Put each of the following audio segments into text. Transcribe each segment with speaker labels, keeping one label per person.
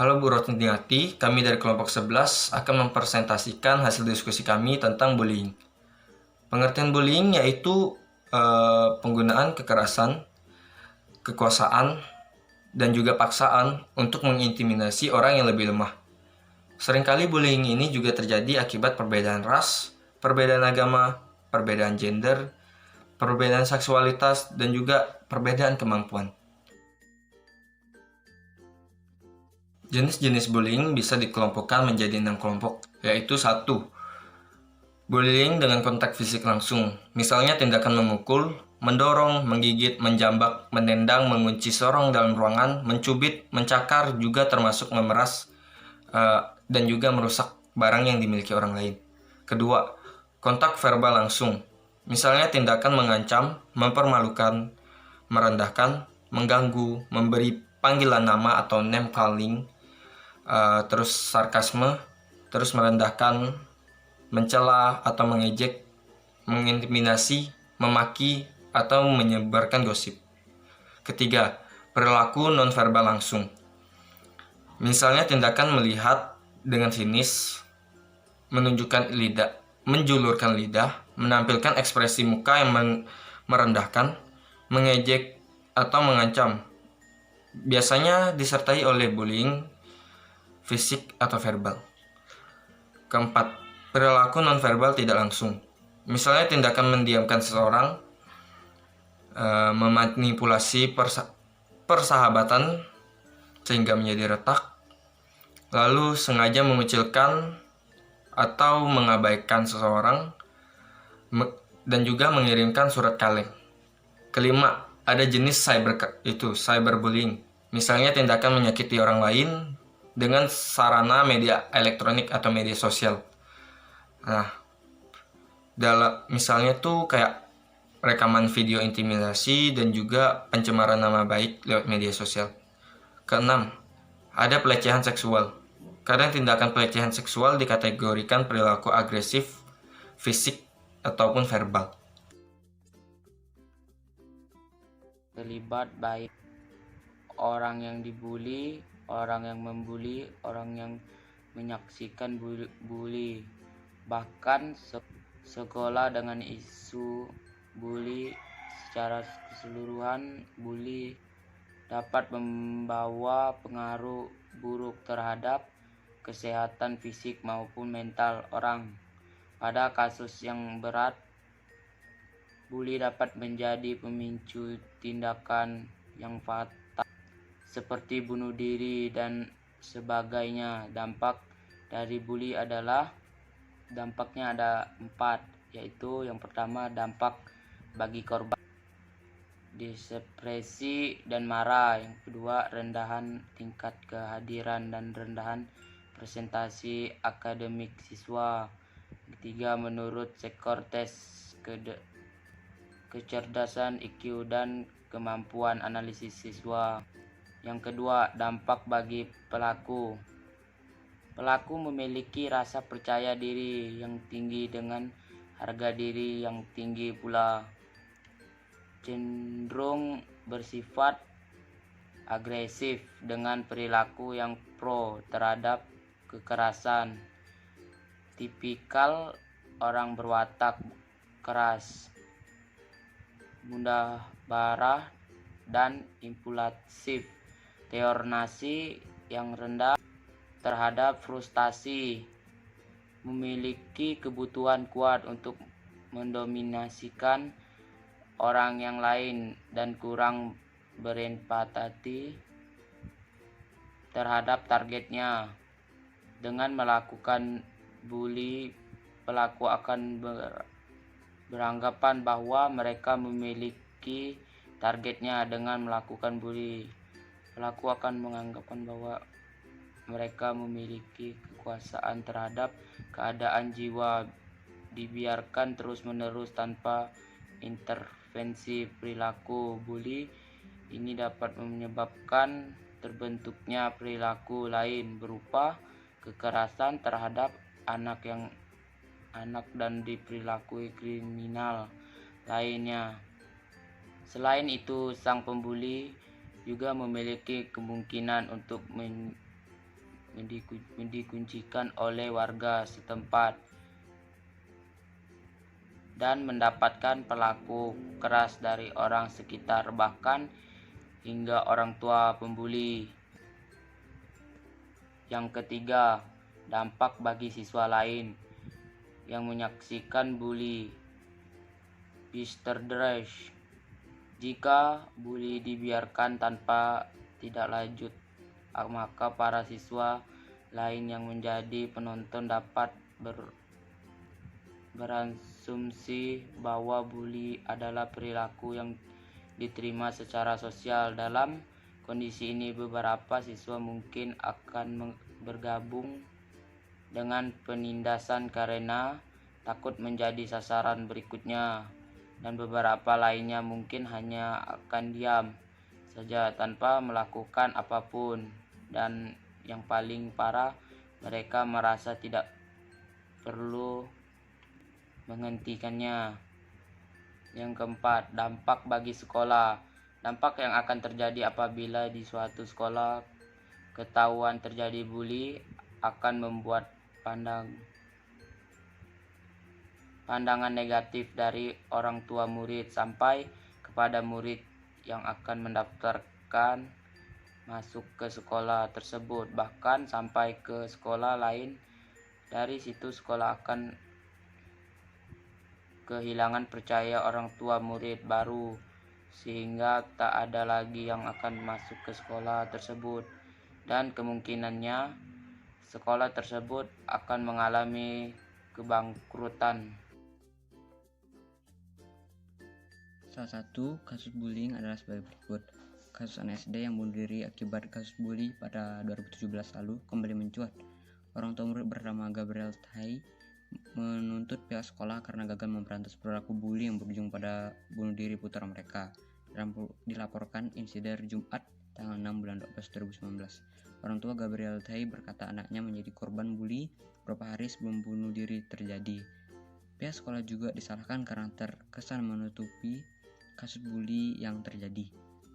Speaker 1: Halo Bu Rosniati, kami dari kelompok 11 akan mempresentasikan hasil diskusi kami tentang bullying. Pengertian bullying yaitu penggunaan kekerasan, kekuasaan, dan juga paksaan untuk mengintimidasi orang yang lebih lemah. Seringkali bullying ini juga terjadi akibat perbedaan ras, perbedaan agama, perbedaan gender, perbedaan seksualitas, dan juga perbedaan kemampuan. Jenis-jenis bullying bisa dikelompokkan menjadi 6 kelompok, yaitu 1. Bullying dengan kontak fisik langsung, misalnya tindakan memukul, mendorong, menggigit, menjambak, menendang, mengunci seorang dalam ruangan, mencubit, mencakar, juga termasuk memeras, dan juga merusak barang yang dimiliki orang lain. Kedua, kontak verbal langsung, misalnya tindakan mengancam, mempermalukan, merendahkan, mengganggu, memberi panggilan nama atau name calling, terus sarkasme, terus merendahkan, mencela atau mengejek, mengintimidasi, memaki, atau menyebarkan gosip. Ketiga, perilaku nonverbal langsung. Misalnya tindakan melihat dengan sinis, menunjukkan lidah, menjulurkan lidah, menampilkan ekspresi muka yang merendahkan, mengejek, atau mengancam. Biasanya disertai oleh bullying fisik atau verbal. Keempat, perilaku nonverbal tidak langsung. Misalnya tindakan mendiamkan seseorang, memanipulasi persahabatan sehingga menjadi retak, lalu sengaja mengucilkan atau mengabaikan seseorang, dan juga mengirimkan surat kaleng. Kelima, ada jenis cyberbullying. Misalnya tindakan menyakiti orang lain dengan sarana media elektronik atau media sosial. Nah, misalnya tuh kayak rekaman video intimidasi dan juga pencemaran nama baik lewat media sosial. Keenam, ada pelecehan seksual. Kadang tindakan pelecehan seksual dikategorikan perilaku agresif, fisik, ataupun verbal.
Speaker 2: Terlibat baik orang yang dibully, orang yang membuli, orang yang menyaksikan bully, bahkan sekolah dengan isu bully secara keseluruhan. Bully dapat membawa pengaruh buruk terhadap kesehatan fisik maupun mental orang. Pada kasus yang berat, bully dapat menjadi pemicu tindakan yang fatal seperti bunuh diri dan sebagainya. Dampak dari bully dampaknya ada 4, yaitu yang pertama, dampak bagi korban, depresi dan marah. Yang kedua, rendahan tingkat kehadiran dan rendahan presentasi akademik siswa. Yang ketiga, menurut skor tes kecerdasan IQ dan kemampuan analisis siswa. Yang kedua, dampak bagi pelaku. Pelaku memiliki rasa percaya diri yang tinggi dengan harga diri yang tinggi pula. Cenderung bersifat agresif dengan perilaku yang pro terhadap kekerasan. Tipikal orang berwatak keras, mudah marah, dan impulsif. Toleransi yang rendah terhadap frustasi, memiliki kebutuhan kuat untuk mendominasikan orang yang lain, dan kurang berempati terhadap targetnya. Dengan melakukan bully, pelaku akan beranggapan bahwa mereka memiliki targetnya. Dengan melakukan bully, pelaku akan menganggapkan bahwa mereka memiliki kekuasaan terhadap keadaan jiwa. Dibiarkan terus-menerus tanpa intervensi perilaku bully ini dapat menyebabkan terbentuknya perilaku lain berupa kekerasan terhadap anak dan perilaku kriminal lainnya. Selain itu, sang pembuli juga memiliki kemungkinan untuk dikuncikan oleh warga setempat dan mendapatkan perlaku keras dari orang sekitar, bahkan hingga orang tua pembuli. Yang ketiga, dampak bagi siswa lain yang menyaksikan bully. Bisterdresh. Jika bully dibiarkan tanpa tidak lanjut, maka para siswa lain yang menjadi penonton dapat berasumsi bahwa bully adalah perilaku yang diterima secara sosial. Dalam kondisi ini, beberapa siswa mungkin akan bergabung dengan penindasan karena takut menjadi sasaran berikutnya, dan beberapa lainnya mungkin hanya akan diam saja tanpa melakukan apapun, dan yang paling parah, mereka merasa tidak perlu menghentikannya. Yang keempat, dampak bagi sekolah. Dampak yang akan terjadi apabila di suatu sekolah ketahuan terjadi bully akan membuat pandangan negatif dari orang tua murid sampai kepada murid yang akan mendaftarkan masuk ke sekolah tersebut, bahkan sampai ke sekolah lain. Dari situ sekolah akan kehilangan percaya orang tua murid baru, sehingga tak ada lagi yang akan masuk ke sekolah tersebut, dan kemungkinannya sekolah tersebut akan mengalami kebangkrutan.
Speaker 3: Salah satu kasus bullying adalah sebagai berikut. Kasus anak SD yang bunuh diri akibat kasus bully pada 2017 lalu kembali mencuat. Orang tua murid bernama Gabriel Tai menuntut pihak sekolah karena gagal memberantas perilaku bully yang berujung pada bunuh diri putra mereka. Dilaporkan insiden Jumat tanggal 6 bulan 12 2019. Orang tua Gabriel Tai berkata anaknya menjadi korban bully beberapa hari sebelum bunuh diri terjadi. Pihak sekolah juga disalahkan karena terkesan menutupi kasus bully yang terjadi.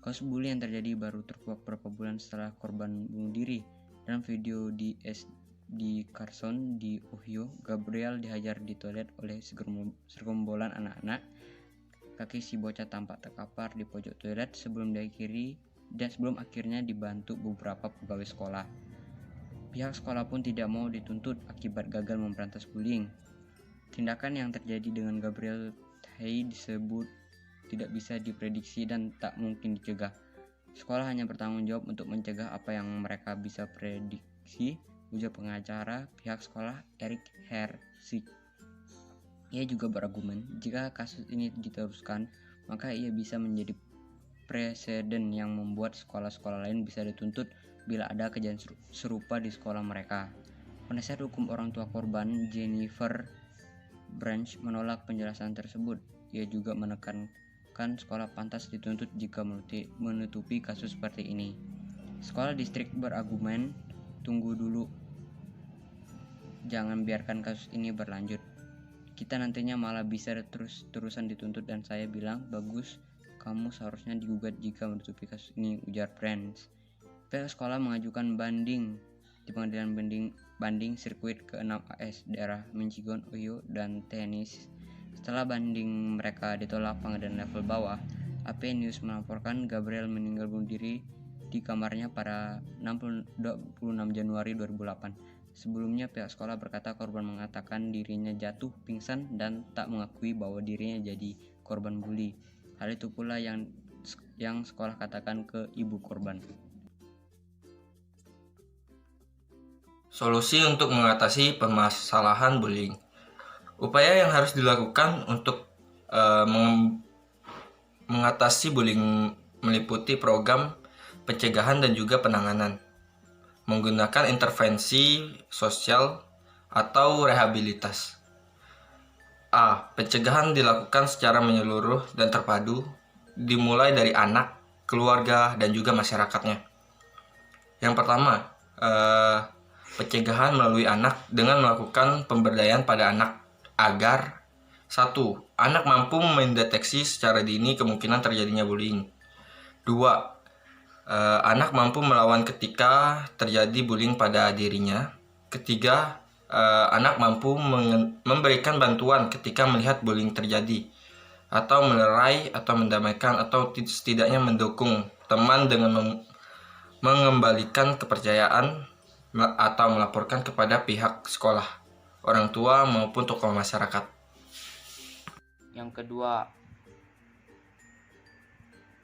Speaker 3: Kasus bully yang terjadi baru terkuak beberapa bulan setelah korban bunuh diri. Dalam video di SD Carson di Ohio, Gabriel dihajar di toilet oleh segerombolan anak-anak. Kaki si bocah tampak terkapar di pojok toilet sebelum akhirnya dibantu beberapa pegawai sekolah. Pihak sekolah pun tidak mau dituntut akibat gagal memberantas bullying. Tindakan yang terjadi dengan Gabriel Tai disebut tidak bisa diprediksi dan tak mungkin dicegah. Sekolah hanya bertanggung jawab untuk mencegah apa yang mereka bisa prediksi, ujar pengacara pihak sekolah Eric Hersig. Ia juga berargumen, jika kasus ini diteruskan, maka ia bisa menjadi preseden yang membuat sekolah-sekolah lain bisa dituntut bila ada kejadian serupa di sekolah mereka. Penasihat hukum orang tua korban, Jennifer Branch, menolak penjelasan tersebut. Ia juga menekankan sekolah pantas dituntut jika menutupi kasus seperti ini. Sekolah distrik berargumen, tunggu dulu, jangan biarkan kasus ini berlanjut. Kita nantinya malah bisa terus-terusan dituntut, dan saya bilang, bagus, kamu seharusnya digugat jika menutupi kasus ini, ujar Branch. Pihak sekolah mengajukan banding di pengadilan banding sirkuit ke-6 AS daerah Michigan, Ohio, dan Tennessee. Setelah banding mereka ditolak pengadilan level bawah, AP News melaporkan Gabriel meninggal bunuh diri di kamarnya pada 26 Januari 2008. Sebelumnya pihak sekolah berkata korban mengatakan dirinya jatuh pingsan dan tak mengakui bahwa dirinya jadi korban bully. Hal itu pula yang sekolah katakan ke ibu korban.
Speaker 1: Solusi untuk mengatasi permasalahan bullying. Upaya yang harus dilakukan untuk mengatasi bullying meliputi program pencegahan dan juga penanganan, menggunakan intervensi sosial atau rehabilitas. A. Pencegahan dilakukan secara menyeluruh dan terpadu, dimulai dari anak, keluarga, dan juga masyarakatnya. Yang pertama, pencegahan melalui anak dengan melakukan pemberdayaan pada anak agar 1. Anak mampu mendeteksi secara dini kemungkinan terjadinya bullying. 2. Anak mampu melawan ketika terjadi bullying pada dirinya. Ketiga, anak mampu memberikan bantuan ketika melihat bullying terjadi, atau melerai atau mendamaikan atau setidaknya mendukung teman dengan mengembalikan kepercayaan atau melaporkan kepada pihak sekolah, orang tua maupun tokoh masyarakat.
Speaker 2: Yang kedua,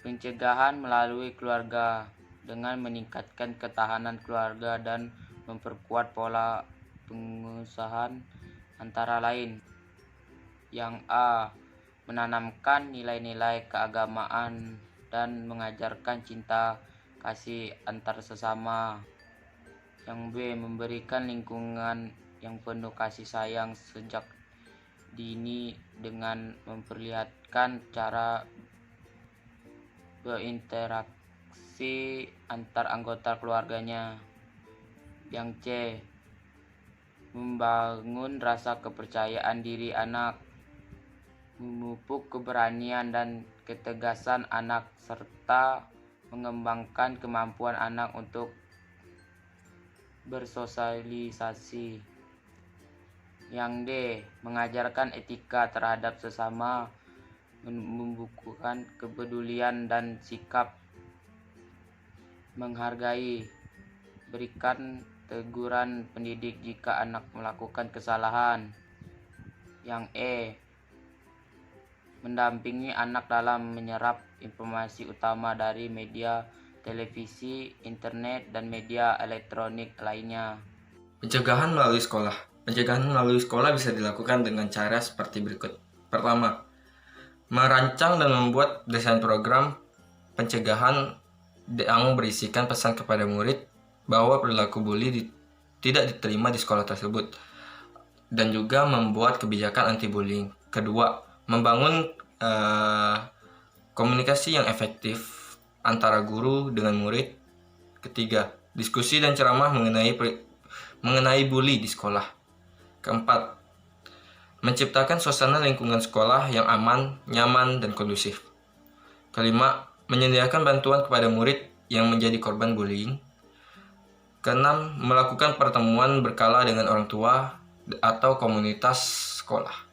Speaker 2: pencegahan melalui keluarga dengan meningkatkan ketahanan keluarga dan memperkuat pola pengusahaan antara lain. Yang A, menanamkan nilai-nilai keagamaan dan mengajarkan cinta kasih antar sesama. Yang B, memberikan lingkungan yang penuh kasih sayang sejak dini dengan memperlihatkan cara berinteraksi antar anggota keluarganya. Yang C, membangun rasa kepercayaan diri anak, memupuk keberanian dan ketegasan anak, serta mengembangkan kemampuan anak untuk bersosialisasi. Yang D, mengajarkan etika terhadap sesama, membukukan kepedulian dan sikap menghargai, berikan teguran pendidik jika anak melakukan kesalahan. Yang E, mendampingi anak dalam menyerap informasi utama dari media televisi, internet, dan media elektronik lainnya.
Speaker 1: Pencegahan melalui sekolah. Pencegahan melalui sekolah bisa dilakukan dengan cara seperti berikut. Pertama, merancang dan membuat desain program pencegahan yang berisikan pesan kepada murid bahwa perilaku bully tidak diterima di sekolah tersebut, dan juga membuat kebijakan anti-bullying. Kedua, membangun komunikasi yang efektif antara guru dengan murid. Ketiga, diskusi dan ceramah mengenai bully di sekolah. Keempat, menciptakan suasana lingkungan sekolah yang aman, nyaman, dan kondusif. Kelima, menyediakan bantuan kepada murid yang menjadi korban bullying. Keenam, melakukan pertemuan berkala dengan orang tua atau komunitas sekolah.